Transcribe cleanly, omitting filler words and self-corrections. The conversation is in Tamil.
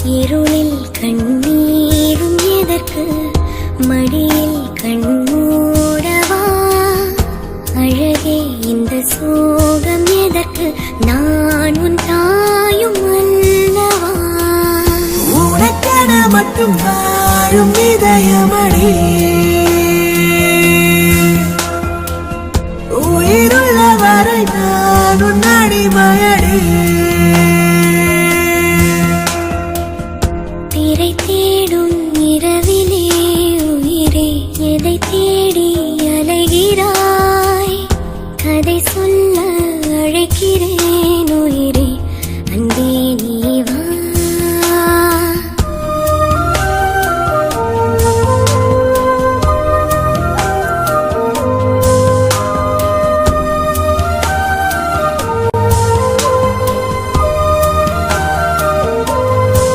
இருளில் கண்ணீரும் எதற்கு, மடியில் கண்மூடவா? அழகே இந்த சோகம் எதற்கு, நான் உன் தாயும் அல்லவா? உனக்கென மட்டும் வாழும் இதயமடி